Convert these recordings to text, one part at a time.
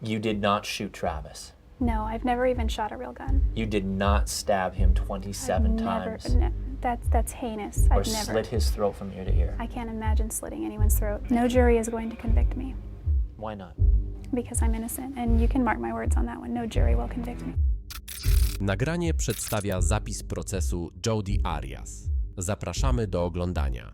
You did not shoot Travis. No, I've never even shot a real gun. You did not stab him 27 Never, times. no, that's heinous. Or I've never. slit his throat from ear to ear. I can't imagine slitting anyone's throat. No jury is going to convict me Why not? because I'm innocent, and you can mark my words on that one. No jury will convict me. Nagranie przedstawia zapis procesu Jodi Arias. Zapraszamy do oglądania.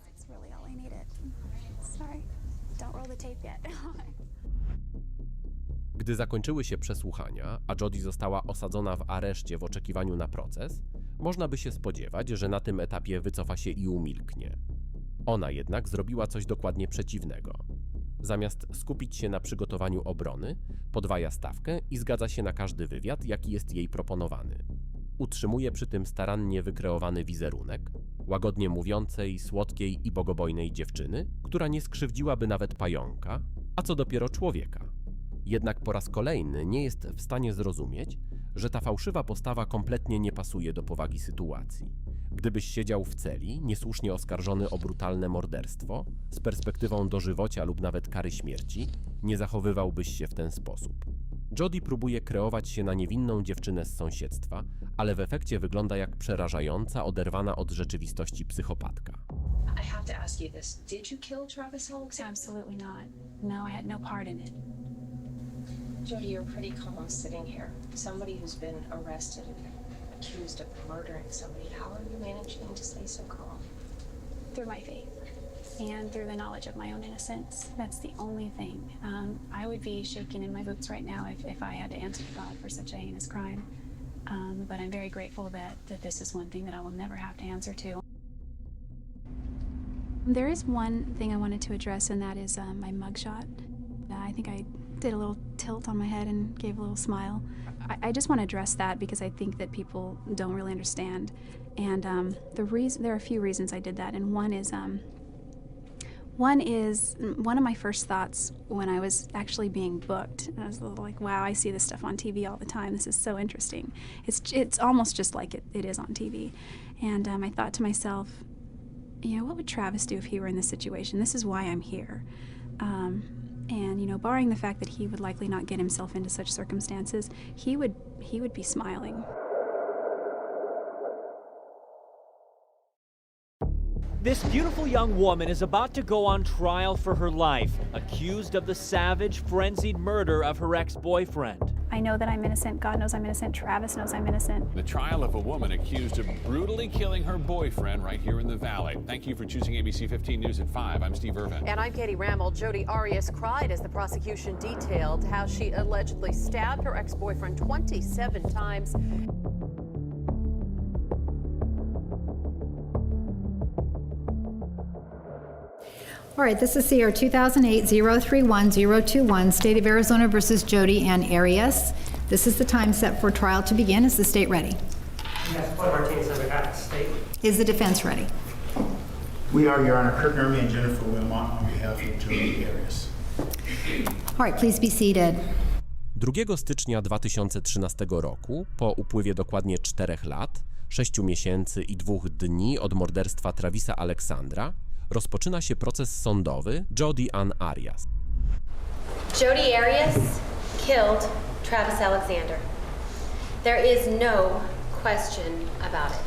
That's really all I needed. Sorry, don't roll the tape yet. Gdy zakończyły się przesłuchania, a Jodi została osadzona w areszcie w oczekiwaniu na proces, można by się spodziewać, że na tym etapie wycofa się i umilknie. Ona jednak zrobiła coś dokładnie przeciwnego. Zamiast skupić się na przygotowaniu obrony, podwaja stawkę i zgadza się na każdy wywiad, jaki jest jej proponowany. Utrzymuje przy tym starannie wykreowany wizerunek, łagodnie mówiącej, słodkiej i bogobojnej dziewczyny, która nie skrzywdziłaby nawet pająka, a co dopiero człowieka. Jednak po raz kolejny nie jest w stanie zrozumieć, że ta fałszywa postawa kompletnie nie pasuje do powagi sytuacji. Gdybyś siedział w celi, niesłusznie oskarżony o brutalne morderstwo, z perspektywą dożywocia lub nawet kary śmierci, nie zachowywałbyś się w ten sposób. Jodi próbuje kreować się na niewinną dziewczynę z sąsiedztwa, ale w efekcie wygląda jak przerażająca, oderwana od rzeczywistości psychopatka. I have to ask you this. Did you kill Travis Alexander? Absolutely not. No, I had no part in it. Jodi, you're pretty calm sitting here. Somebody who's been arrested and accused of murdering somebody. How are you managing to stay so calm? Through my faith and through the knowledge of my own innocence. That's the only thing. I would be shaking in my boots right now if I had to answer to God for such a heinous crime. But I'm very grateful that this is one thing that I will never have to answer to. There is one thing I wanted to address, and that is my mugshot. I think I did a little tilt on my head and gave a little smile. I just want to address that because I think that people don't really understand. And there are a few reasons I did that, and one is one of my first thoughts when I was actually being booked. I was a little like, wow, I see this stuff on TV all the time. This is so interesting. It's almost just like it is on TV. And I thought to myself, you know, what would Travis do if he were in this situation? This is why I'm here. And, you know, barring the fact that he would likely not get himself into such circumstances, he would be smiling. This beautiful young woman is about to go on trial for her life, accused of the savage, frenzied murder of her ex-boyfriend. I know that I'm innocent. God knows I'm innocent. Travis knows I'm innocent. The trial of a woman accused of brutally killing her boyfriend right here in the Valley. Thank you for choosing ABC 15 News at 5. I'm Steve Irvin. And I'm Katie Rammel. Jodi Arias cried as the prosecution detailed how she allegedly stabbed her ex-boyfriend 27 times. All right, this is CR 2008-031-021, State of Arizona versus Jodi Arias. This is the time set for trial to begin. Is the state ready? Yes, Paul Martinez on behalf of the state. Is the defense ready? We are, Your Honor. Kurt Nermi and Jennifer Wilmot on behalf of Jodi Arias. All right, please be seated. 2 stycznia 2013 roku, po upływie dokładnie 4 lat, 6 miesięcy i 2 dni od morderstwa Travisa Alexandra, rozpoczyna się proces sądowy Jodi Arias. Jodi Arias killed Travis Alexander. There is no question about it.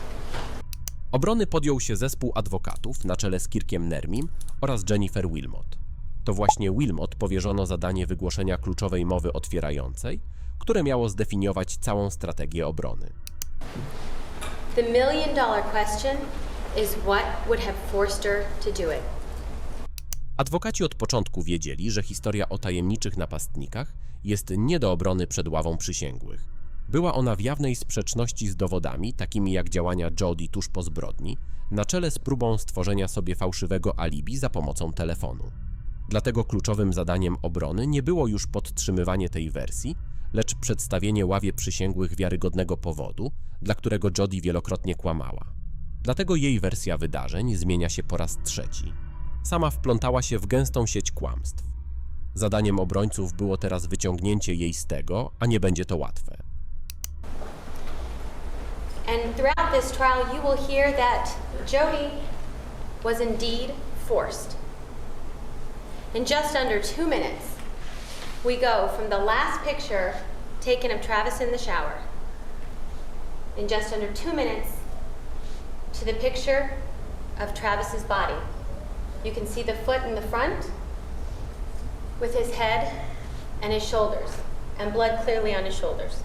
Obrony podjął się zespół adwokatów na czele z Kirkiem Nermim oraz Jennifer Wilmot. To właśnie Wilmot powierzono zadanie wygłoszenia kluczowej mowy otwierającej, które miało zdefiniować całą strategię obrony. The $1 million question is what would have forced her to do it. Adwokaci od początku wiedzieli, że historia o tajemniczych napastnikach jest nie do obrony przed ławą przysięgłych. Była ona w jawnej sprzeczności z dowodami, takimi jak działania Jodi tuż po zbrodni, na czele z próbą stworzenia sobie fałszywego alibi za pomocą telefonu. Dlatego kluczowym zadaniem obrony nie było już podtrzymywanie tej wersji, lecz przedstawienie ławie przysięgłych wiarygodnego powodu, dla którego Jodi wielokrotnie kłamała. Dlatego jej wersja wydarzeń zmienia się po raz trzeci. Sama wplątała się w gęstą sieć kłamstw. Zadaniem obrońców było teraz wyciągnięcie jej z tego, a nie będzie to łatwe. And throughout this trial, you will hear that Jodi was indeed forced. In just under 2 minutes, we go from the last picture taken of Travis in the shower, in just under 2 minutes, to the picture of Travis's body. You can see the foot in the front with his head and his shoulders, and blood clearly on his shoulders.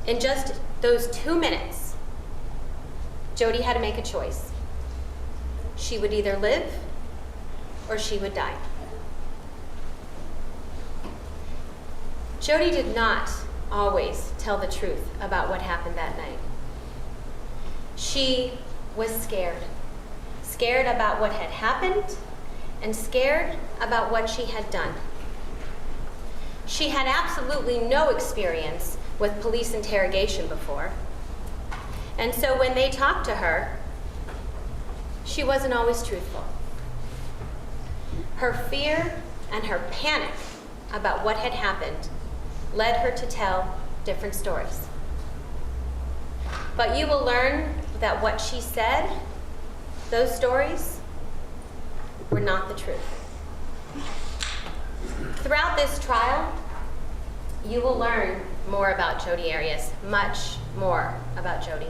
In just those 2 minutes, Jodi had to make a choice. She would either live or she would die. Jodi did not always tell the truth about what happened that night. She was scared. Scared about what had happened and scared about what she had done. She had absolutely no experience with police interrogation before. And so when they talked to her, she wasn't always truthful. Her fear and her panic about what had happened led her to tell different stories. But you will learn that what she said, those stories, were not the truth. Throughout this trial, you will learn more about Jodi Arias, much more about Jodi.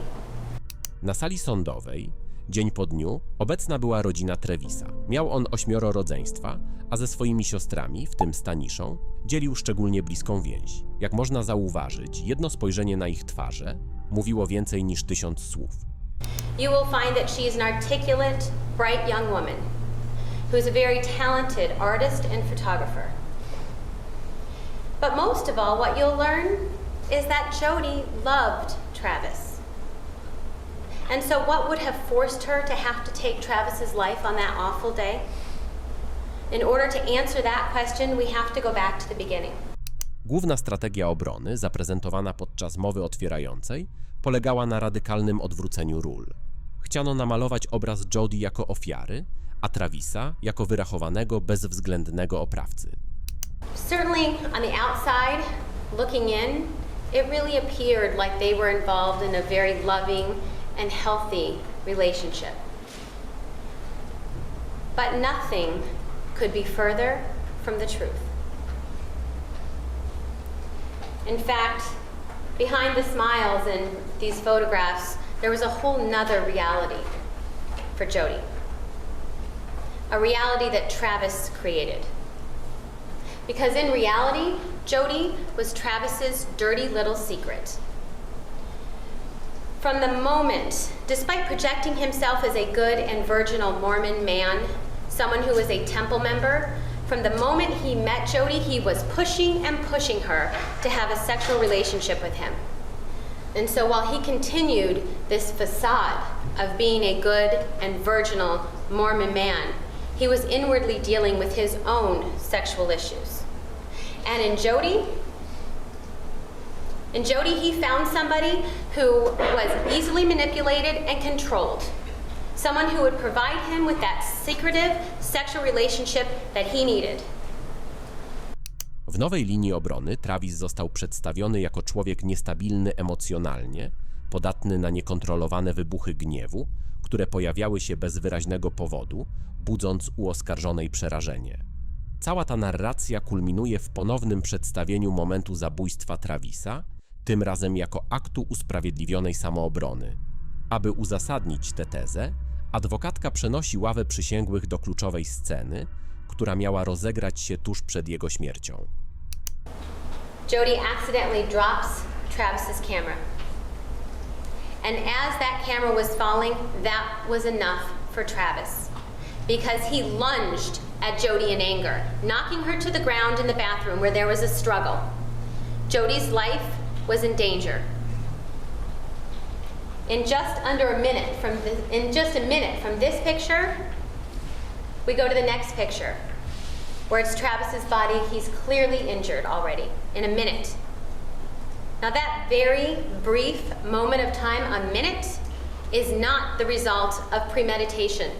Na sali sądowej, dzień po dniu, obecna była rodzina Trevisa. Miał on 8 rodzeństwa, a ze swoimi siostrami, w tym Staniszą, dzielił szczególnie bliską więź. Jak można zauważyć, jedno spojrzenie na ich twarze mówiło więcej niż 1000 słów. You will find that she is an articulate, bright young woman who is a very talented artist and photographer. But most of all, what you'll learn is that Jodi loved Travis. And so what would have forced her to have to take Travis's life on that awful day? In order to answer that question, we have to go back to the beginning. Główna strategia obrony, zaprezentowana podczas mowy otwierającej, polegała na radykalnym odwróceniu ról. Chciano namalować obraz Jodi jako ofiary, a Travisa jako wyrachowanego, bezwzględnego oprawcy. Certainly on the outside, looking in, it really appeared like they were involved in a very loving and healthy relationship. But nothing could be further from the truth. In fact, behind the smiles in these photographs, there was a whole nother reality for Jodi. A reality that Travis created. Because in reality, Jodi was Travis's dirty little secret. From the moment, despite projecting himself as a good and virginal Mormon man, someone who was a temple member, from the moment he met Jodi, he was pushing and pushing her to have a sexual relationship with him. And so while he continued this facade of being a good and virginal Mormon man, he was inwardly dealing with his own sexual issues. And in Jodi, he found somebody who was easily manipulated and controlled. Someone who would provide him with that secretive sexual relationship that he needed. W nowej linii obrony Travis został przedstawiony jako człowiek niestabilny emocjonalnie, podatny na niekontrolowane wybuchy gniewu, które pojawiały się bez wyraźnego powodu, budząc u oskarżonej przerażenie. Cała ta narracja kulminuje w ponownym przedstawieniu momentu zabójstwa Travisa, tym razem jako aktu usprawiedliwionej samoobrony. Aby uzasadnić tę tezę, adwokatka przenosi ławę przysięgłych do kluczowej sceny, która miała rozegrać się tuż przed jego śmiercią. Jodi accidentally drops Travis's camera. And as that camera was falling, that was enough for Travis. Because he lunged at Jodi in anger, knocking her to the ground in the bathroom where there was a struggle. Jodi's life was in danger. In just a minute from this picture, we go to the next picture, where it's Travis's body. He's clearly injured already, in a minute. Now that very brief moment of time, a minute, is not the result of premeditation.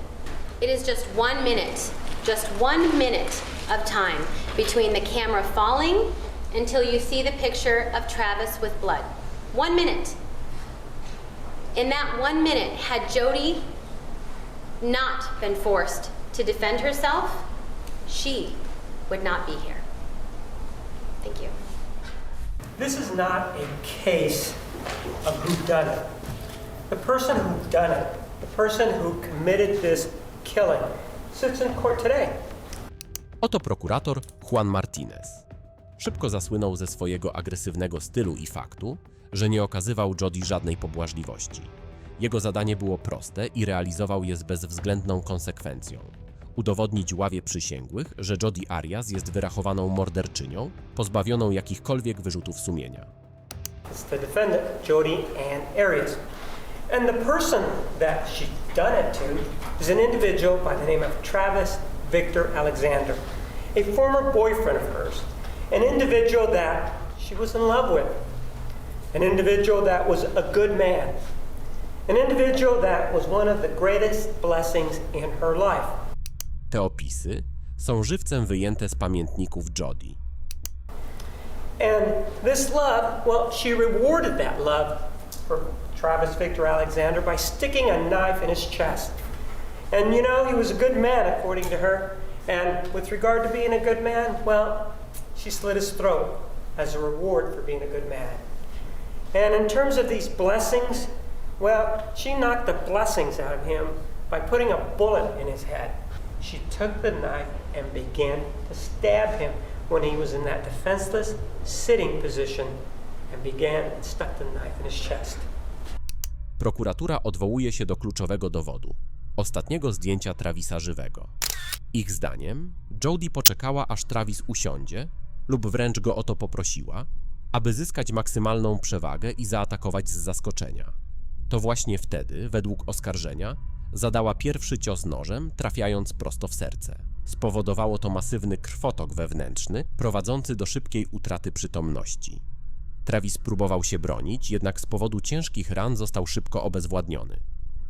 It is just 1 minute of time between the camera falling until you see the picture of Travis with blood. 1 minute. In that 1 minute, had Jodi not been forced to defend herself, she would not be here. Thank you. This is not a case of whodunit. The person who done it, the person who committed this killing, sits in court today. Oto prokurator Juan Martinez. Szybko zasłynął ze swojego agresywnego stylu i faktu, że nie okazywał Jodi żadnej pobłażliwości. Jego zadanie było proste i realizował je z bezwzględną konsekwencją. Udowodnić ławie przysięgłych, że Jodi Arias jest wyrachowaną morderczynią, pozbawioną jakichkolwiek wyrzutów sumienia. It's the defendant, Jodi Arias. And the person that she done it to is an individual by the name of Travis Victor Alexander, a former boyfriend of hers, an individual that she was in love with, an individual that was a good man, an individual that was one of the greatest blessings in her life. Te opisy są żywcem wyjęte z pamiętników Jodi. And this love, well, she rewarded that love for Travis Victor Alexander by sticking a knife in his chest. And you know, he was a good man according to her. And with regard to being a good man, well, she slit his throat as a reward for being a good man. And in terms of these blessings, well, she knocked the blessings out of him by putting a bullet in his head. She took the knife and began to stab him when he was in that defenseless sitting position and began and stuck the knife in his chest. Prokuratura odwołuje się do kluczowego dowodu, ostatniego zdjęcia Travisa żywego. Ich zdaniem Jodi poczekała, aż Travis usiądzie, lub wręcz go o to poprosiła, aby zyskać maksymalną przewagę i zaatakować z zaskoczenia. To właśnie wtedy, według oskarżenia, zadała pierwszy cios nożem, trafiając prosto w serce. Spowodowało to masywny krwotok wewnętrzny, prowadzący do szybkiej utraty przytomności. Travis próbował się bronić, jednak z powodu ciężkich ran został szybko obezwładniony.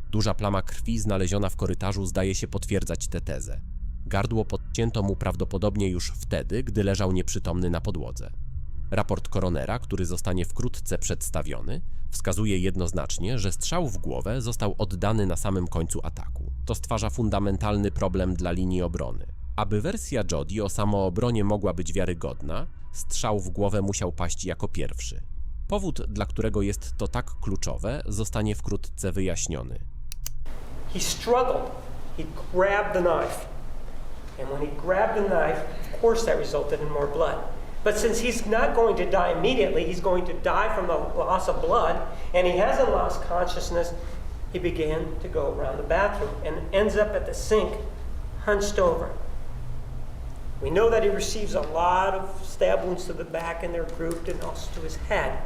Duża plama krwi znaleziona w korytarzu zdaje się potwierdzać tę tezę. Gardło podcięto mu prawdopodobnie już wtedy, gdy leżał nieprzytomny na podłodze. Raport koronera, który zostanie wkrótce przedstawiony, wskazuje jednoznacznie, że strzał w głowę został oddany na samym końcu ataku. To stwarza fundamentalny problem dla linii obrony. Aby wersja Jodi o samoobronie mogła być wiarygodna, strzał w głowę musiał paść jako pierwszy. Powód, dla którego jest to tak kluczowe, zostanie wkrótce wyjaśniony. He struggled. He grabbed the knife. And when he grabbed the knife, of course that resulted in more blood. But since he's not going to die immediately, he's going to die from the loss of blood, and he hasn't lost consciousness, he began to go around the bathroom and ends up at the sink, hunched over. We know that he receives a lot of stab wounds to the back, and they're grouped, and also to his head.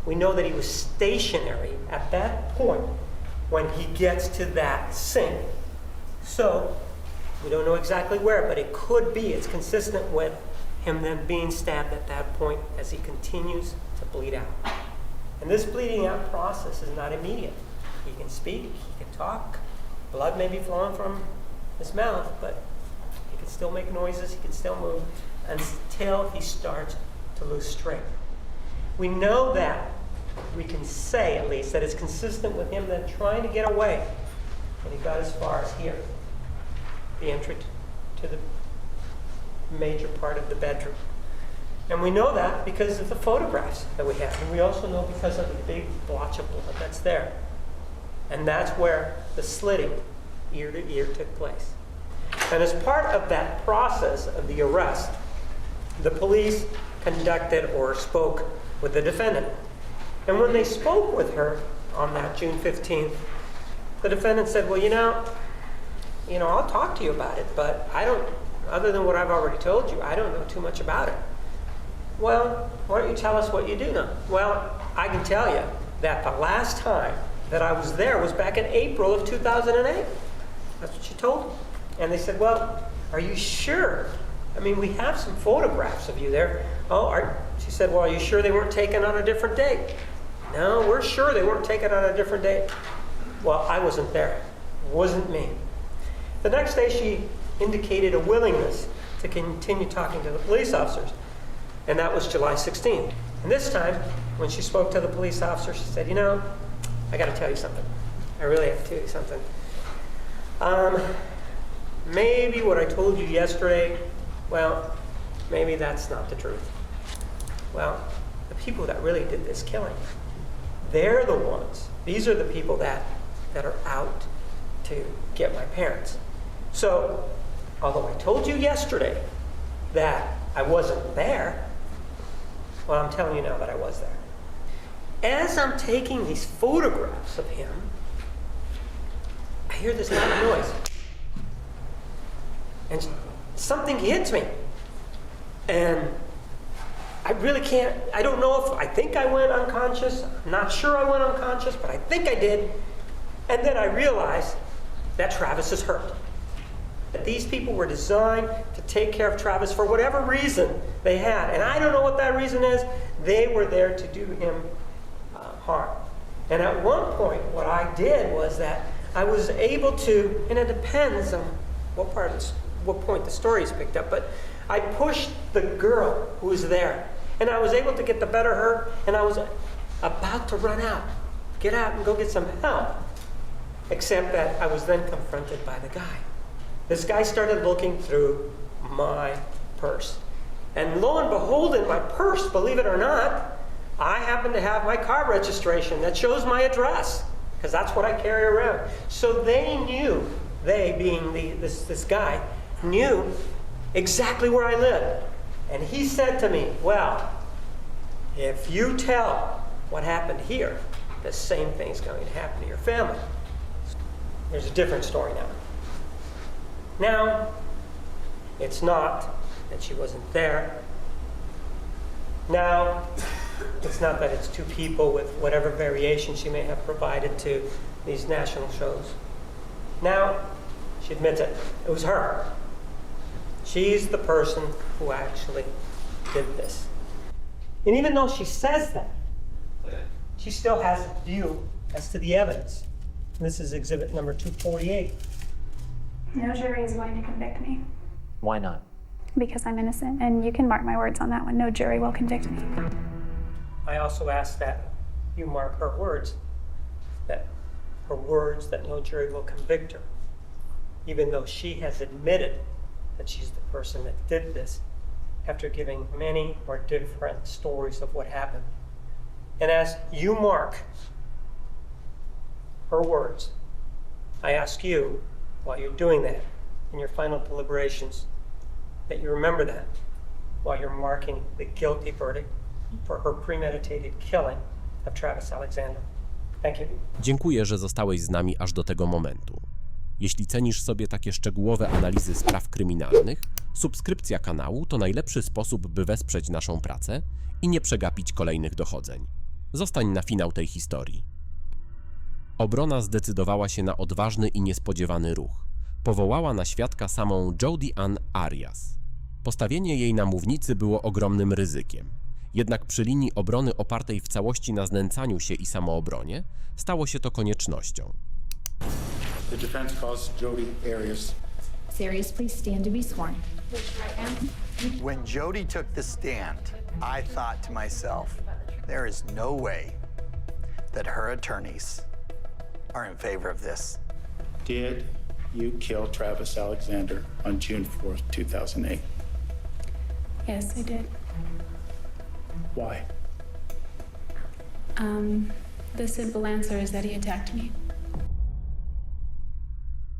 We know that he was stationary at that point when he gets to that sink. So, we don't know exactly where, but it could be, it's consistent with him then being stabbed at that point as he continues to bleed out. And this bleeding out process is not immediate. He can speak, he can talk, blood may be flowing from his mouth, but he can still make noises, he can still move until he starts to lose strength. We know that, we can say at least, that it's consistent with him then trying to get away. And he got as far as here, the entry to the major part of the bedroom. And we know that because of the photographs that we have. And we also know because of the big blotch of blood that's there. And that's where the slitting ear to ear took place. And as part of that process of the arrest, the police conducted or spoke with the defendant. And when they spoke with her on that June 15th, the defendant said, well, you know, I'll talk to you about it, but I don't, other than what I've already told you, I don't know too much about it. Well, why don't you tell us what you do now? Well, I can tell you that the last time that I was there was back in April of 2008. That's what she told me. And they said, well, are you sure? I mean, we have some photographs of you there. She said, well, are you sure they weren't taken on a different date? No, we're sure they weren't taken on a different date. Well, I wasn't there. It wasn't me. The next day, she indicated a willingness to continue talking to the police officers. And that was July 16th. And this time, when she spoke to the police officer, she said, you know, I got to tell you something. I really have to tell you something. Maybe what I told you yesterday, well, maybe that's not the truth. Well, the people that really did this killing, they're the ones. These are the people that are out to get my parents. So, although I told you yesterday that I wasn't there, well, I'm telling you now that I was there. As I'm taking these photographs of him, I hear this loud noise. And something hits me. And I really can't, I don't know if, I think I went unconscious. I'm not sure I went unconscious, but I think I did. And then I realized that Travis is hurt. That these people were designed to take care of Travis for whatever reason they had. And I don't know what that reason is. They were there to do him harm. And at one point, what I did was that I was able to, and it depends on what point the story is picked up, but I pushed the girl who was there, and I was able to get the better of her, and I was about to run out, get out and go get some help, except that I was then confronted by the guy. This guy started looking through my purse. And lo and behold, in my purse, believe it or not, I happen to have my car registration that shows my address, because that's what I carry around. So they knew, they being this guy, knew exactly where I lived. And he said to me, well, if you tell what happened here, the same thing's going to happen to your family. There's a different story now. Now, it's not that she wasn't there. Now, it's not that it's two people with whatever variation she may have provided to these national shows. Now, she admits it. It was her. She's the person who actually did this. And even though she says that, she still has a view as to the evidence. And this is exhibit number 248. No jury is going to convict me Why not? because I'm innocent, and you can mark my words on that one. No jury will convict me. I also ask that you mark her words that no jury will convict her, even though she has admitted that she's the person that did this after giving many or different stories of what happened. And as you mark her words, I ask you, while you're doing that in your final deliberations, that you remember that while you're marking the guilty verdict for her premeditated killing of Travis Alexander. Thank you. Dziękuję, że zostałeś z nami aż do tego momentu. Jeśli cenisz sobie takie szczegółowe analizy spraw kryminalnych, subskrypcja kanału to najlepszy sposób, by wesprzeć naszą pracę i nie przegapić kolejnych dochodzeń. Zostań na finał tej historii. Obrona zdecydowała się na odważny i niespodziewany ruch. Powołała na świadka samą Jodi Arias. Postawienie jej na mównicy było ogromnym ryzykiem. Jednak przy linii obrony opartej w całości na znęcaniu się i samoobronie stało się to koniecznością. The defense calls Jodi Arias. Arias, please stand to be sworn. When Jodi took the stand, I thought to myself, there is no way that her attorneys are in favor of this. Did you kill Travis Alexander on June 4th, 2008? Yes, I did. Why? The simple answer is that he attacked me.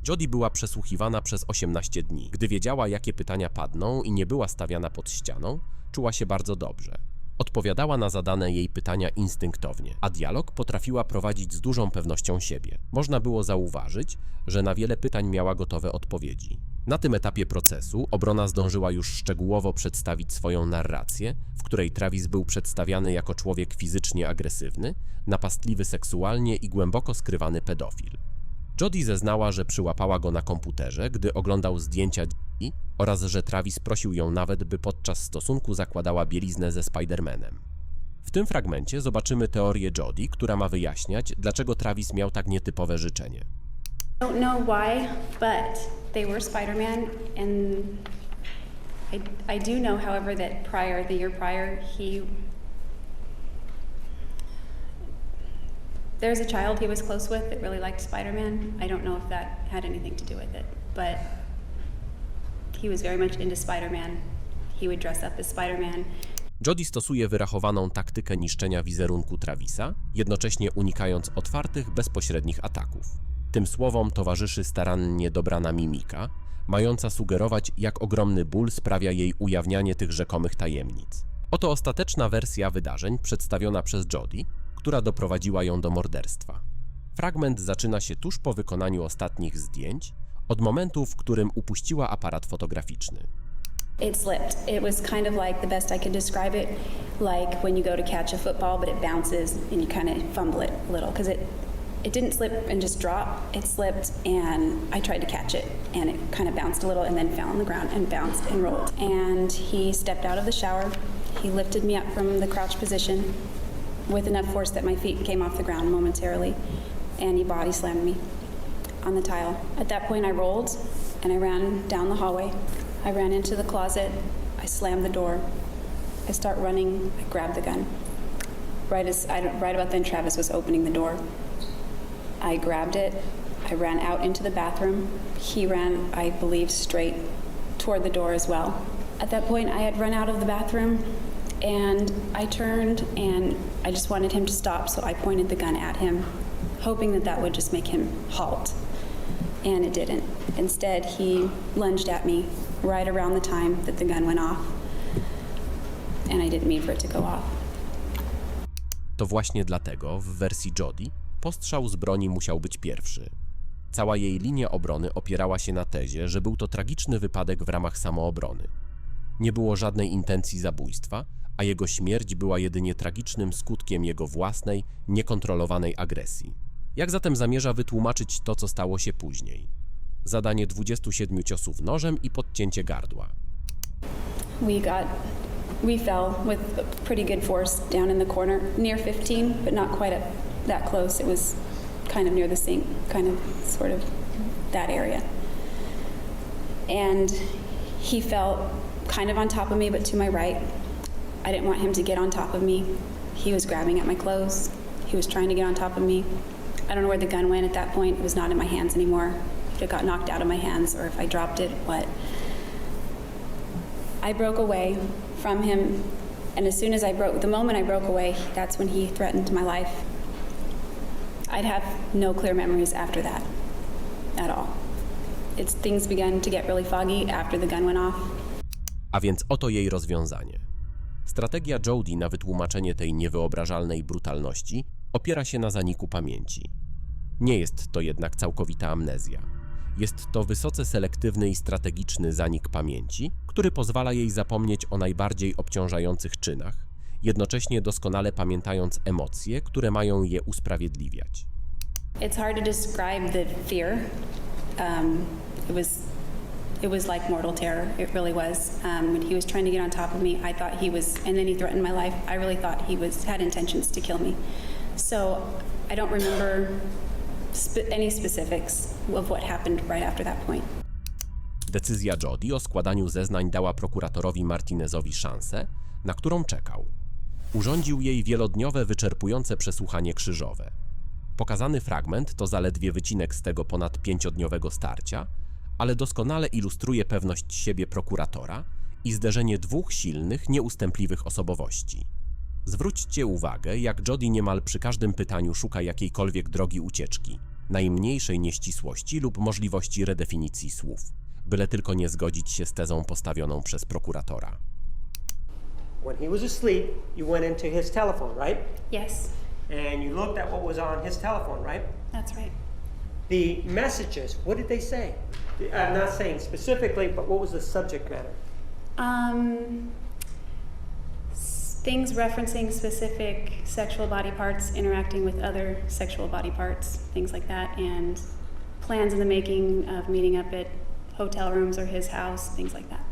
Jodi była przesłuchiwana przez 18 dni. Gdy wiedziała, jakie pytania padną i nie była stawiana pod ścianą, czuła się bardzo dobrze. Odpowiadała na zadane jej pytania instynktownie, a dialog potrafiła prowadzić z dużą pewnością siebie. Można było zauważyć, że na wiele pytań miała gotowe odpowiedzi. Na tym etapie procesu obrona zdążyła już szczegółowo przedstawić swoją narrację, w której Travis był przedstawiany jako człowiek fizycznie agresywny, napastliwy seksualnie i głęboko skrywany pedofil. Jodi zeznała, że przyłapała go na komputerze, gdy oglądał zdjęcia dzieci oraz że Travis prosił ją nawet, by podczas stosunku zakładała bieliznę ze Spider-Manem. W tym fragmencie zobaczymy teorię Jodi, która ma wyjaśniać, dlaczego Travis miał tak nietypowe życzenie. I don't know why, but they were Spider-Man, and I do know, however, that the year prior, there's a child he was close with that really liked Spider-Man. I don't know if that had anything to do with it, but he was very much into Spider-Man. He would dress up as Spider-Man. Jodi stosuje wyrachowaną taktykę niszczenia wizerunku Travisa, jednocześnie unikając otwartych, bezpośrednich ataków. Tym słowom towarzyszy starannie dobrana mimika, mająca sugerować, jak ogromny ból sprawia jej ujawnianie tych rzekomych tajemnic. Oto ostateczna wersja wydarzeń przedstawiona przez Jodi, która doprowadziła ją do morderstwa. Fragment zaczyna się tuż po wykonaniu ostatnich zdjęć, od momentu, w którym upuściła aparat fotograficzny. It slipped. It was kind of like, the best I could describe it, like when you go to catch a football, but it bounces and you kind of fumble it a little, because it didn't slip and just drop. It slipped and I tried to catch it and it kind of bounced a little and then fell on the ground and bounced and rolled. And he stepped out of the shower. He lifted me up from the crouch position with enough force that my feet came off the ground momentarily, and he body slammed me on the tile. At that point I rolled and I ran down the hallway. I ran into the closet, I slammed the door, I start running, I grabbed the gun. Right about then Travis was opening the door. I grabbed it, I ran out into the bathroom. He ran, I believe, straight toward the door as well. At that point I had run out of the bathroom and I turned and I just wanted him to stop, so I pointed the gun at him, hoping that would just make him halt. And it didn't. Instead, he lunged at me right around the time that the gun went off. And I didn't mean for it to go off. To właśnie dlatego w wersji Jodi postrzał z broni musiał być pierwszy. Cała jej linia obrony opierała się na tezie, że był to tragiczny wypadek w ramach samoobrony. Nie było żadnej intencji zabójstwa, a jego śmierć była jedynie tragicznym skutkiem jego własnej, niekontrolowanej agresji. Jak zatem zamierza wytłumaczyć to, co stało się później? Zadanie 27 ciosów nożem i podcięcie gardła. We fell with pretty good force down in the corner, near 15, but not quite that close. It was kind of near the sink, kind of sort of that area. And he fell kind of on top of me, but to my right. I didn't want him to get on top of me. He was grabbing at my clothes. He was trying to get on top of me. I don't know where the gun went at that point. It was not in my hands anymore. If it got knocked out of my hands or if I dropped it, what? I broke away from him, and as soon as the moment I broke away, that's when he threatened my life. I'd have no clear memories after that at all. Things began to get really foggy after the gun went off. A więc oto jej rozwiązanie. Strategia Jodi na wytłumaczenie tej niewyobrażalnej brutalności opiera się na zaniku pamięci. Nie jest to jednak całkowita amnezja. Jest to wysoce selektywny i strategiczny zanik pamięci, który pozwala jej zapomnieć o najbardziej obciążających czynach, jednocześnie doskonale pamiętając emocje, które mają je usprawiedliwiać. It's hard to describe the fear. It was like mortal terror. It really was. When he was trying to get on top of me, I thought he was, and then he threatened my life. I really thought he had intentions to kill me. So I don't remember any specifics of what happened right after that point. Decyzja Jodi o składaniu zeznań dała prokuratorowi Martinezowi szansę, na którą czekał. Urządził jej wielodniowe, wyczerpujące przesłuchanie krzyżowe. Pokazany fragment to zaledwie wycinek z tego ponad 5-dniowego starcia, ale doskonale ilustruje pewność siebie prokuratora i zderzenie dwóch silnych, nieustępliwych osobowości. Zwróćcie uwagę, jak Jodi niemal przy każdym pytaniu szuka jakiejkolwiek drogi ucieczki, najmniejszej nieścisłości lub możliwości redefinicji słów, byle tylko nie zgodzić się z tezą postawioną przez prokuratora. When he was asleep, you went into his telephone, right? Yes. And you looked at what was on his telephone, right? That's right. The messages, what did they say? I'm not saying specifically, but what was the subject matter? Things referencing specific sexual body parts interacting with other sexual body parts, things like that, and plans in the making of meeting up at hotel rooms or his house, things like that.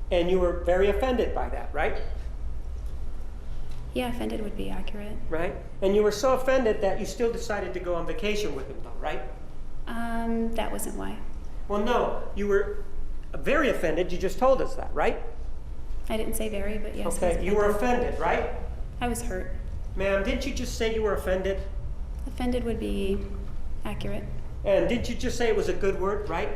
And you were very offended by that, right? Yeah, offended would be accurate. Right? And you were so offended that you still decided to go on vacation with him, though, right? That wasn't why. Well, no, you were very offended. You just told us that, right? I didn't say very, but yes. Okay, you were offended, right? I was hurt. Ma'am, didn't you just say you were offended? Offended would be accurate. And didn't you just say it was a good word, right?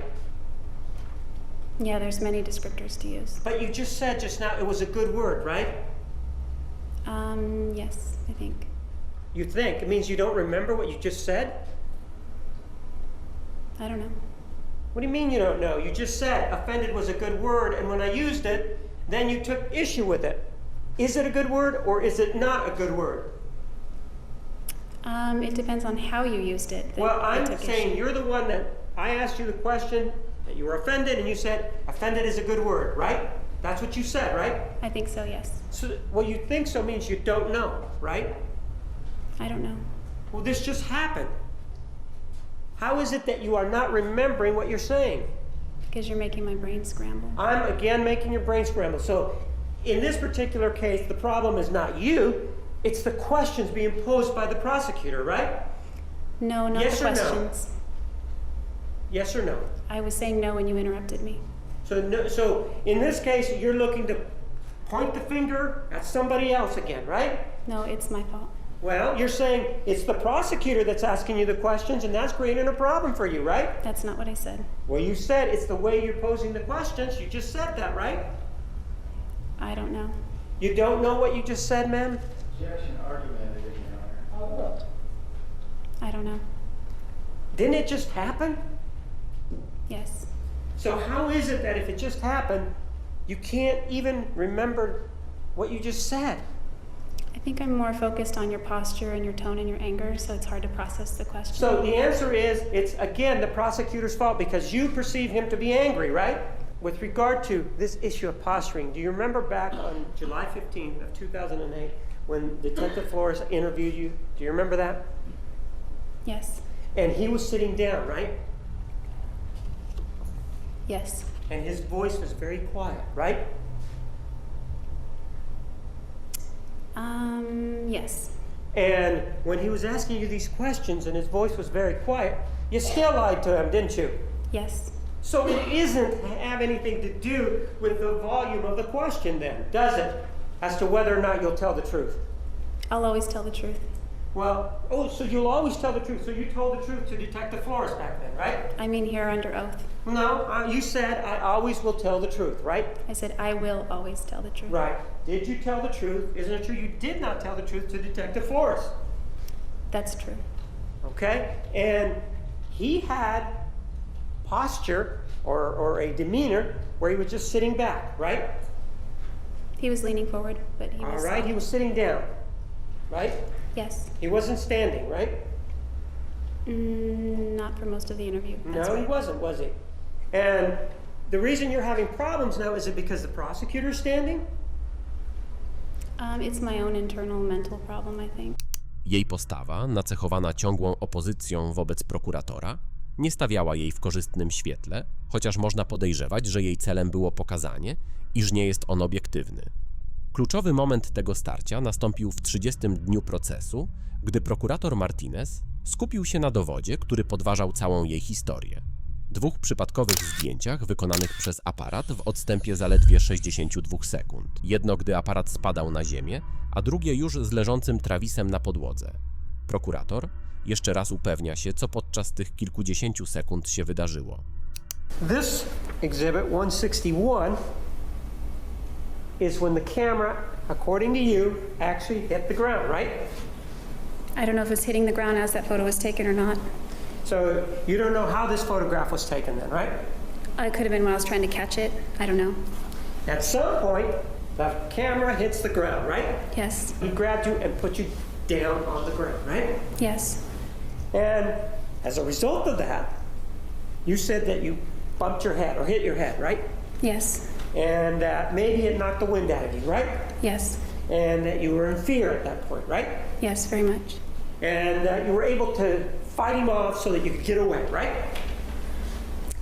Yeah, there's many descriptors to use. But you just said just now it was a good word, right? Yes, I think. You think? It means you don't remember what you just said? I don't know. What do you mean you don't know? You just said offended was a good word, and when I used it, then you took issue with it. Is it a good word or is it not a good word? It depends on how you used it. Well, I'm saying you're the one that I asked you the question, that you were offended, and you said offended is a good word, right? That's what you said, right? I think so, yes. So, well, you think so means you don't know, right? I don't know. Well, this just happened. How is it that you are not remembering what you're saying? Because you're making my brain scramble. I'm again making your brain scramble. So in this particular case, the problem is not you, it's the questions being posed by the prosecutor, right? No, not yes the or questions. No? Yes or no? I was saying no when you interrupted me. So, no, so in this case, you're looking to point the finger at somebody else again, right? No, it's my fault. Well, you're saying it's the prosecutor that's asking you the questions, and that's creating a problem for you, right? That's not what I said. Well, you said it's the way you're posing the questions. You just said that, right? I don't know. You don't know what you just said, ma'am? Objection argumented, Your Honor. I don't know. Didn't it just happen? Yes. So how is it that if it just happened, you can't even remember what you just said? I think I'm more focused on your posture and your tone and your anger, so it's hard to process the question. So the answer is, it's again the prosecutor's fault because you perceive him to be angry, right? With regard to this issue of posturing, do you remember back on July 15th of 2008 when Detective Flores interviewed you? Do you remember that? Yes. And he was sitting down, right? Yes. And his voice was very quiet, right? Yes. And when he was asking you these questions and his voice was very quiet, you still lied to him, didn't you? Yes. So it isn't have anything to do with the volume of the question then, does it? As to whether or not you'll tell the truth. I'll always tell the truth. Well, oh, so you'll always tell the truth. So you told the truth to Detective Flores back then, right? I mean here under oath. No, you said I always will tell the truth, right? I said I will always tell the truth. Right. Did you tell the truth? Isn't it true you did not tell the truth to Detective Flores? That's true. Okay? And he had posture or a demeanor where he was just sitting back, right? He was leaning forward, but he was... All right, he was sitting down, right? Yes. He wasn't standing, right? Not for most of the interview. That's No, right. he wasn't, was he? And the reason you're having problems now, is it because the prosecutor's standing? It's my own internal mental problem, I think. Jej postawa, nacechowana ciągłą opozycją wobec prokuratora, nie stawiała jej w korzystnym świetle, chociaż można podejrzewać, że jej celem było pokazanie, iż nie jest on obiektywny. Kluczowy moment tego starcia nastąpił w 30. dniu procesu, gdy prokurator Martinez skupił się na dowodzie, który podważał całą jej historię. 2 przypadkowych zdjęciach wykonanych przez aparat w odstępie zaledwie 62 sekund. Jedno, gdy aparat spadał na ziemię, a drugie już z leżącym Travisem na podłodze. Prokurator jeszcze raz upewnia się, co podczas tych kilkudziesięciu sekund się wydarzyło. This exhibit 161 is when the camera, according to you, actually hit the ground, right? I don't know if it's hitting the ground as that photo was taken or not. So you don't know how this photograph was taken then, right? It could have been when I was trying to catch it. I don't know. At some point, the camera hits the ground, right? Yes. He grabbed you and put you down on the ground, right? Yes. And as a result of that, you said that you bumped your head or hit your head, right? Yes. And maybe it knocked the wind out of you, right? Yes. And that you were in fear at that point, right? Yes, very much. And you were able to fight him off so that you could get away, right?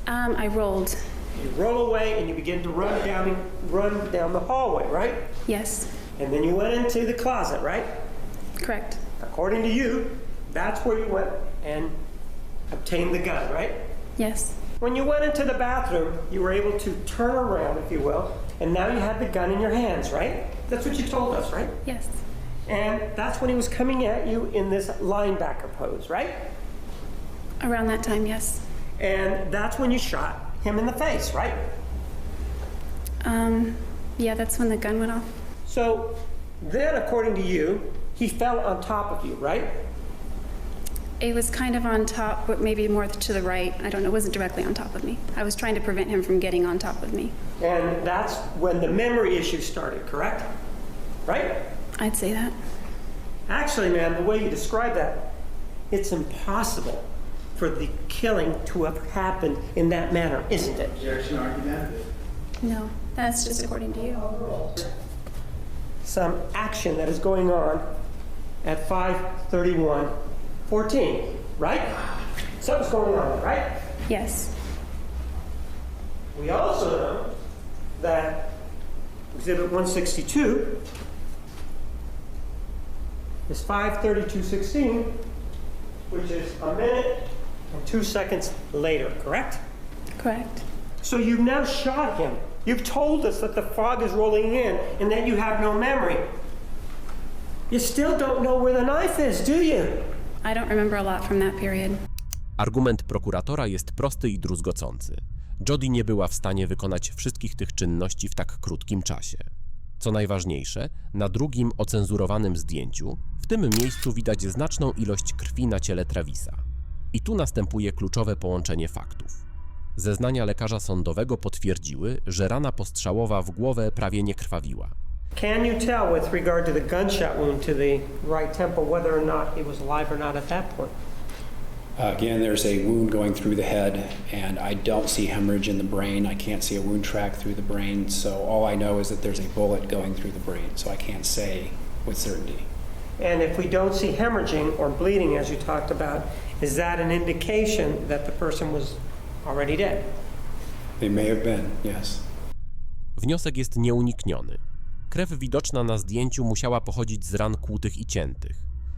I rolled. You roll away and you begin to run down the hallway, right? Yes. And then you went into the closet, right? Correct. According to you, that's where you went and obtained the gun, right? Yes. When you went into the bathroom, you were able to turn around, if you will, and now you had the gun in your hands, right? That's what you told us, right? Yes. And that's when he was coming at you in this linebacker pose, right? Around that time, yes. And that's when you shot him in the face, right? Yeah, that's when the gun went off. So then, according to you, he fell on top of you, right? It was kind of on top, but maybe more to the right. I don't know, it wasn't directly on top of me. I was trying to prevent him from getting on top of me. And that's when the memory issues started, correct? Right? I'd say that. Actually, man, the way you describe that, it's impossible for the killing to have happened in that manner, isn't it? Objection, argument. No, that's just according to you. Some action that is going on at 5:31:14, right? Something's going on, right? Yes. We also know that Exhibit 162 is 5:32:16, which is a minute and 2 seconds later, correct? Correct. So you've now shot him. You've told us that the fog is rolling in and that you have no memory. You still don't know where the knife is, do you? I don't remember a lot from that period. Argument prokuratora jest prosty i druzgocący. Jodi nie była w stanie wykonać wszystkich tych czynności w tak krótkim czasie. Co najważniejsze, na drugim ocenzurowanym zdjęciu w tym miejscu widać znaczną ilość krwi na ciele Travisa. I tu następuje kluczowe połączenie faktów. Zeznania lekarza sądowego potwierdziły, że rana postrzałowa w głowę prawie nie krwawiła. Can you tell with regard to the gunshot wound to the right temple whether or not he was alive or not at that point? Again, there's a wound going through the head, and I don't see hemorrhage in the brain. I can't see a wound track through the brain, so all I know is that there's a bullet going through the brain, so I can't say with certainty. And if we don't see hemorrhaging or bleeding, as you talked about, is that an indication that the person was already dead? They may have been, yes. Wniosek jest nieunikniony. Krew widoczna na zdjęciu musiała pochodzić z ran kłutych i ciętych.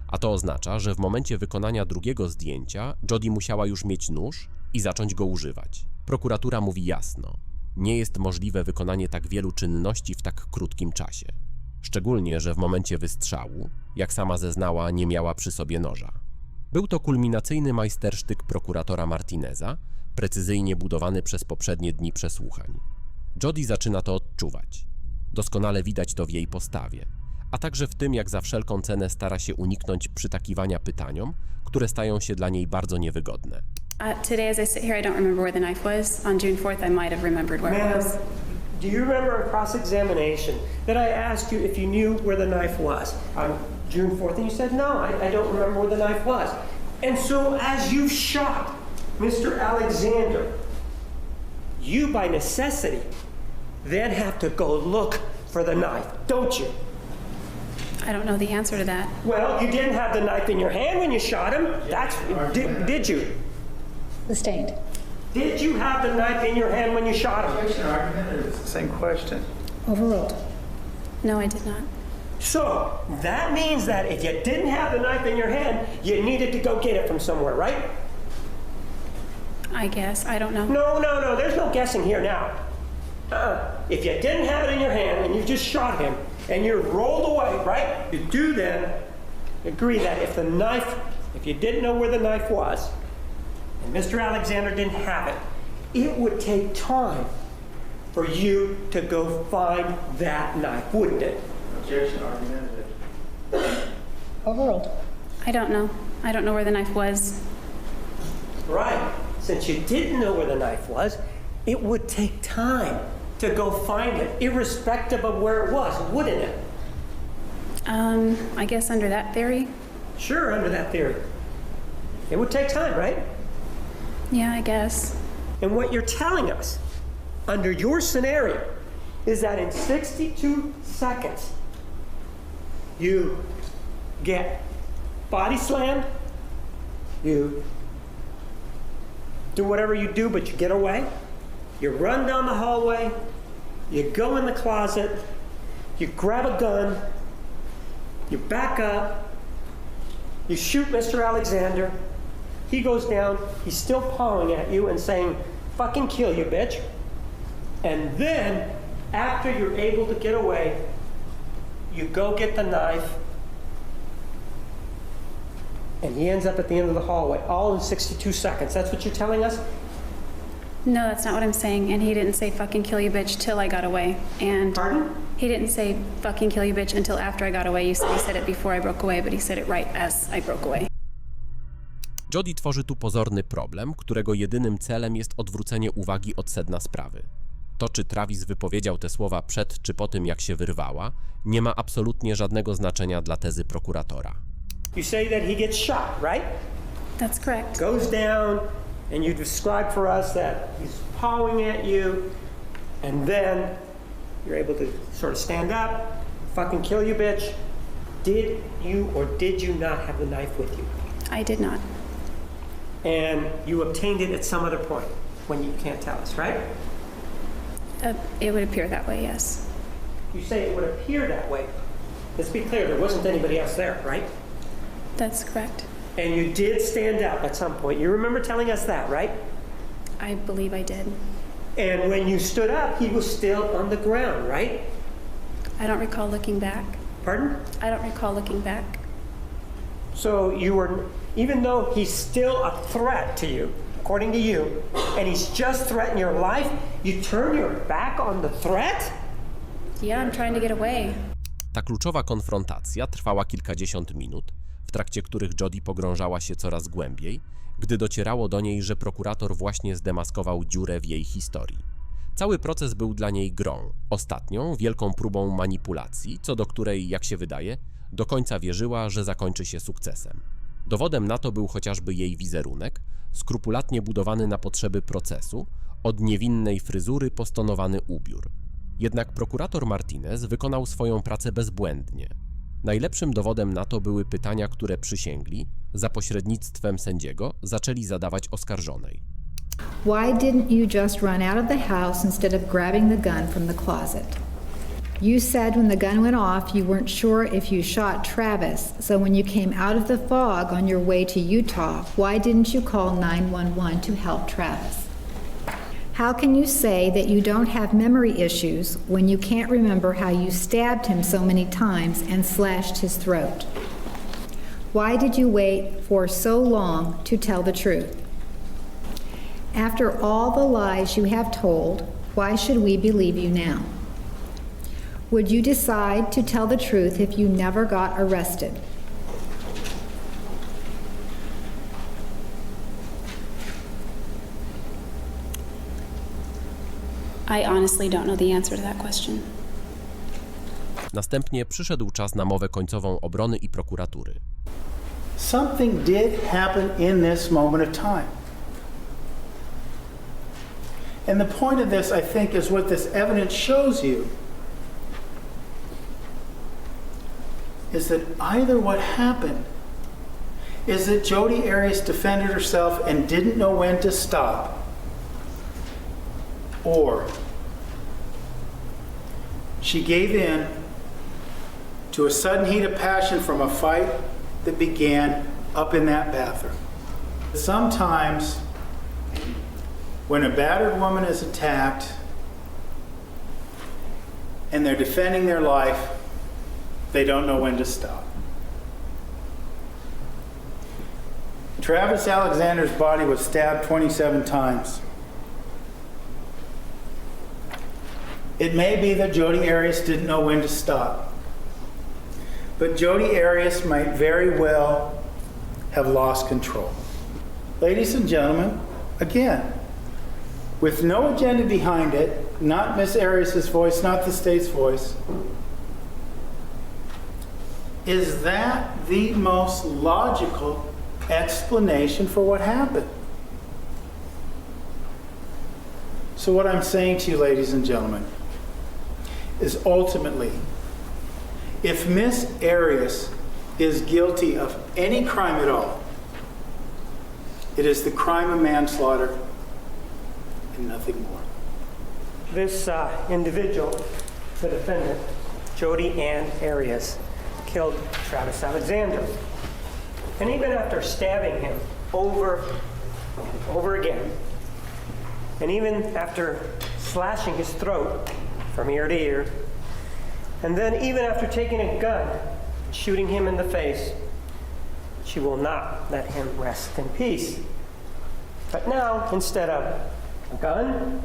A to oznacza, że w momencie wykonania drugiego zdjęcia Jodi musiała już mieć nóż i zacząć go używać. Prokuratura mówi jasno. Nie jest możliwe wykonanie tak wielu czynności w tak krótkim czasie. Szczególnie, że w momencie wystrzału, jak sama zeznała, nie miała przy sobie noża. Był to kulminacyjny majstersztyk prokuratora Martineza, precyzyjnie budowany przez poprzednie dni przesłuchań. Jodi zaczyna to odczuwać. Doskonale widać to w jej postawie, a także w tym, jak za wszelką cenę stara się uniknąć przytakiwania pytaniom, które stają się dla niej bardzo niewygodne. Today, as I sit here, I don't remember where the knife was. On June 4th, I might have remembered where it was. Do you remember in cross-examination that I asked you if you knew where the knife was on June 4th? And you said, no, I don't remember where the knife was. And so as you shot Mr. Alexander, you by necessity then have to go look for the knife, don't you? I don't know the answer to that. Well, you didn't have the knife in your hand when you shot him. Did you? Sustained. Did you have the knife in your hand when you shot him? It's the same question. Overruled. No, I did not. So that means that if you didn't have the knife in your hand, you needed to go get it from somewhere, right? I guess. I don't know. No. There's no guessing here now. If you didn't have it in your hand and you just shot him and you rolled away, right? You do then agree that if you didn't know where the knife was and Mr. Alexander didn't have it, it would take time for you to go find that knife, wouldn't it? Objection, argumentative. Overruled. I don't know. I don't know where the knife was. Right. Since you didn't know where the knife was, it would take time to go find it, irrespective of where it was, wouldn't it? I guess under that theory. Sure, under that theory. It would take time, right? Yeah, I guess. And what you're telling us, under your scenario, is that in 62 seconds, you get body slammed, you do whatever you do, but you get away, you run down the hallway, you go in the closet, you grab a gun, you back up, you shoot Mr. Alexander, he goes down, he's still pawing at you and saying, fucking kill you, bitch. And then, after you're able to get away, you go get the knife, and he ends up at the end of the hallway, all in 62 seconds. That's what you're telling us? No, that's not what I'm saying. And he didn't say fucking kill you, bitch, till I got away. And Pardon? He didn't say fucking kill you, bitch, until after I got away. You said he said it before I broke away, but he said it right as I broke away. Jodi tworzy tu pozorny problem, którego jedynym celem jest odwrócenie uwagi od sedna sprawy. To, czy Travis wypowiedział te słowa przed czy po tym, jak się wyrwała, nie ma absolutnie żadnego znaczenia dla tezy prokuratora. You say that he gets shot, right? That's correct. Goes down, and you describe for us that he's pawing at you, and then you're able to sort of stand up, fucking kill you, bitch. Did you or did you not have the knife with you? I did not. And you obtained it at some other point when you can't tell us, right? It would appear that way, yes. You say it would appear that way. Let's be clear, there wasn't anybody else there, right? That's correct. And you did stand up at some point. You remember telling us that, right? I believe I did. And when you stood up, he was still on the ground, right? I don't recall looking back. Pardon? I don't recall looking back. So you were, even though he's still a threat to you, according to you, and he's just threatened your life, you turn your back on the threat? Yeah, I'm trying to get away. Ta kluczowa konfrontacja trwała kilkadziesiąt minut, w trakcie których Jodi pogrążała się coraz głębiej, gdy docierało do niej, że prokurator właśnie zdemaskował dziurę w jej historii. Cały proces był dla niej grą, ostatnią wielką próbą manipulacji, co do której, jak się wydaje, do końca wierzyła, że zakończy się sukcesem. Dowodem na to był chociażby jej wizerunek, skrupulatnie budowany na potrzeby procesu, od niewinnej fryzury postonowany ubiór. Jednak prokurator Martinez wykonał swoją pracę bezbłędnie. Najlepszym dowodem na to były pytania, które przysięgli, za pośrednictwem sędziego, zaczęli zadawać oskarżonej. Why didn't you just run out of the house instead of grabbing the gun from the closet? You said when the gun went off, you weren't sure if you shot Travis, so when you came out of the fog on your way to Utah, why didn't you call 911 to help Travis? How can you say that you don't have memory issues when you can't remember how you stabbed him so many times and slashed his throat? Why did you wait for so long to tell the truth? After all the lies you have told, why should we believe you now? Would you decide to tell the truth if you never got arrested? I honestly don't know the answer to that question. Następnie przyszedł czas na mowę końcową obrony i prokuratury. Something did happen in this moment of time. And the point of this, I think, is what this evidence shows you. Is that either what happened is that Jodi Arias defended herself and didn't know when to stop, or she gave in to a sudden heat of passion from a fight that began up in that bathroom. Sometimes when a battered woman is attacked and they're defending their life, they don't know when to stop. Travis Alexander's body was stabbed 27 times. It may be that Jodi Arias didn't know when to stop, but Jodi Arias might very well have lost control. Ladies and gentlemen, again, with no agenda behind it, not Miss Arias's voice, not the state's voice, is that the most logical explanation for what happened? So what I'm saying to you, ladies and gentlemen, is ultimately, if Miss Arias is guilty of any crime at all, it is the crime of manslaughter and nothing more. This individual, the defendant, Jodi Arias, killed Travis Alexander. And even after stabbing him over and over again, and even after slashing his throat from ear to ear, and then even after taking a gun and shooting him in the face, she will not let him rest in peace. But now, instead of a gun,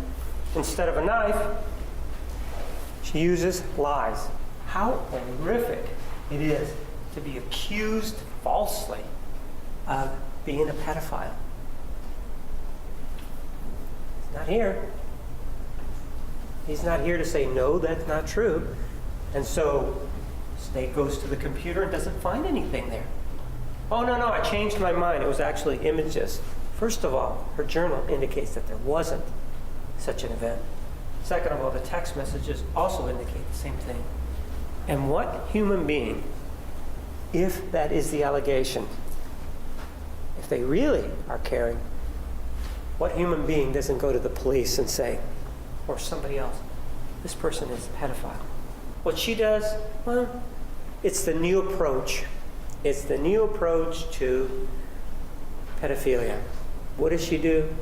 instead of a knife, she uses lies. How horrific it is to be accused falsely of being a pedophile. He's not here. He's not here to say, no, that's not true. And so State goes to the computer and doesn't find anything there. Oh, no, I changed my mind. It was actually images. First of all, her journal indicates that there wasn't such an event. Second of all, the text messages also indicate the same thing. And what human being, if that is the allegation, if they really are caring, what human being doesn't go to the police and say, or somebody else, this person is a pedophile? What she does, well, it's the new approach. It's the new approach to pedophilia. What does she do?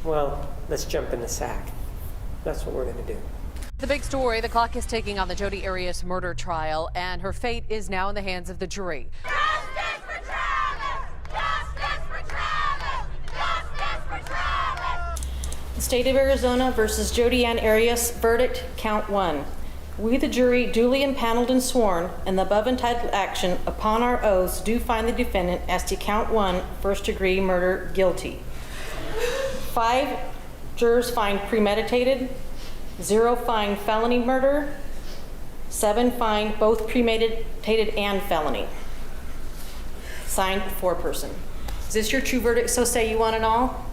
Well, let's jump in the sack. That's what we're going to do. The big story, the clock is ticking on the Jodi Arias murder trial, and her fate is now in the hands of the jury. Justice for Travis! Justice for Travis! Justice for Travis! The State of Arizona versus Jodi Arias, verdict, count 1. We, the jury, duly impaneled and sworn, in the above entitled action, upon our oaths, do find the defendant as to count 1, first-degree murder, guilty. 5 jurors find premeditated, 0 find felony murder, 7 find both premeditated and felony. Signed, foreperson. Is this your true verdict, so say you want it all?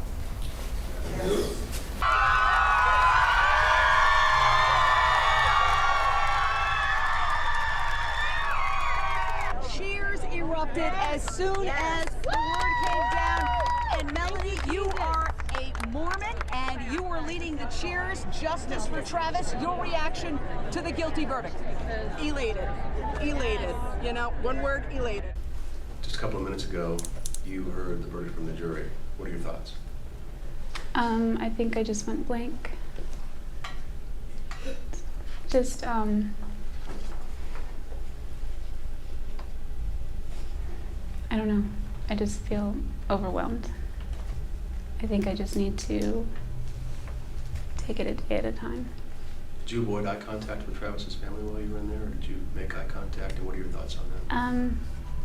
Cheers erupted as soon as the word came down. And Melanie, you are a Mormon, and you were leading the cheers. Justice for Travis. Your reaction to the guilty verdict? Elated. Elated. You know, one word, elated. Just a couple of minutes ago, you heard the verdict from the jury. What are your thoughts? I think I just went blank. Just, I don't know. I just feel overwhelmed. I think I just need to take it a day at a time. Did you avoid eye contact with Travis's family while you were in there, or did you make eye contact, and what are your thoughts on that?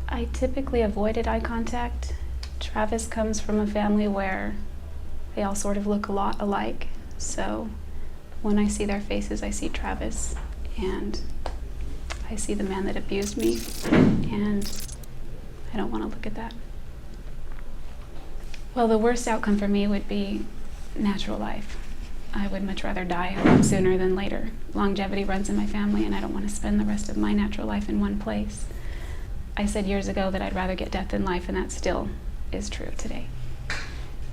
I typically avoided eye contact. Travis comes from a family where they all sort of look a lot alike, so when I see their faces, I see Travis, and I see the man that abused me, and I don't want to look at that. Well, the worst outcome for me would be natural life. I would much rather die a lot sooner than later. Longevity runs in my family, and I don't want to spend the rest of my natural life in one place. I said years ago that I'd rather get death than life, and that still is true today.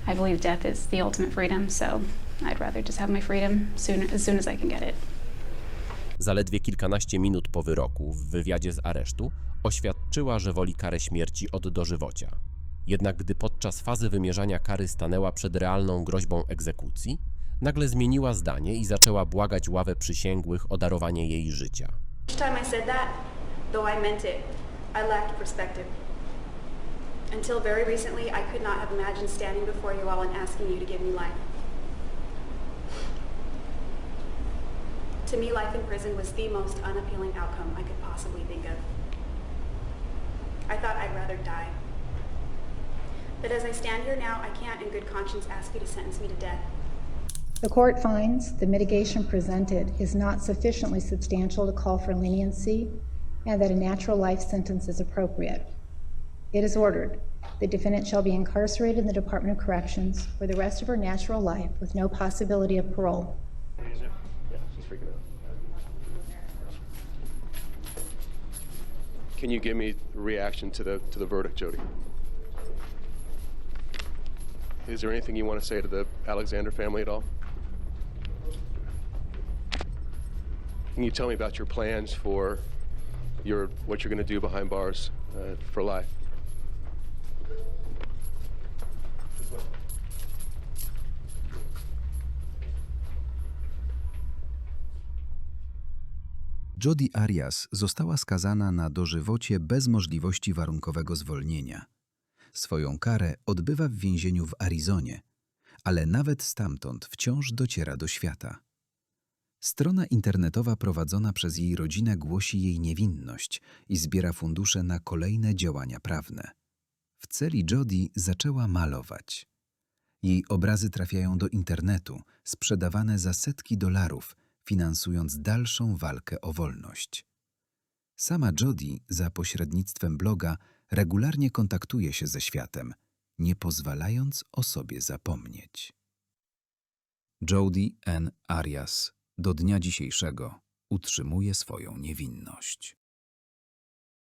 I believe death is the ultimate freedom, so I'd rather just have my freedom as soon as I can get it. Zaledwie kilkanaście minut po wyroku w wywiadzie z aresztu oświadczyła, że woli karę śmierci od dożywocia. Jednak gdy podczas fazy wymierzania kary stanęła przed realną groźbą egzekucji, nagle zmieniła zdanie i zaczęła błagać ławę przysięgłych o darowanie jej życia. Each time I said that, though I meant it, I lacked perspective. Until very recently, I could not have imagined standing before you all and asking you to give me life. To me, life in prison was the most unappealing outcome I could possibly think of. I thought I'd rather die. But as I stand here now, I can't in good conscience ask you to sentence me to death. The court finds the mitigation presented is not sufficiently substantial to call for leniency and that a natural life sentence is appropriate. It is ordered The defendant shall be incarcerated in the Department of Corrections for the rest of her natural life with no possibility of parole. Can you give me a reaction to the verdict, Jodi? Is there anything you want to say to the Alexander family at all? Can you tell me about your plans for what you're going to do behind bars for life? Jodi Arias została skazana na dożywocie bez możliwości warunkowego zwolnienia. Swoją karę odbywa w więzieniu w Arizonie, ale nawet stamtąd wciąż dociera do świata. Strona internetowa prowadzona przez jej rodzinę głosi jej niewinność i zbiera fundusze na kolejne działania prawne. W celi Jodi zaczęła malować. Jej obrazy trafiają do internetu, sprzedawane za setki dolarów, finansując dalszą walkę o wolność. Sama Jodi za pośrednictwem bloga regularnie kontaktuje się ze światem, nie pozwalając o sobie zapomnieć. Jodi Arias do dnia dzisiejszego utrzymuje swoją niewinność.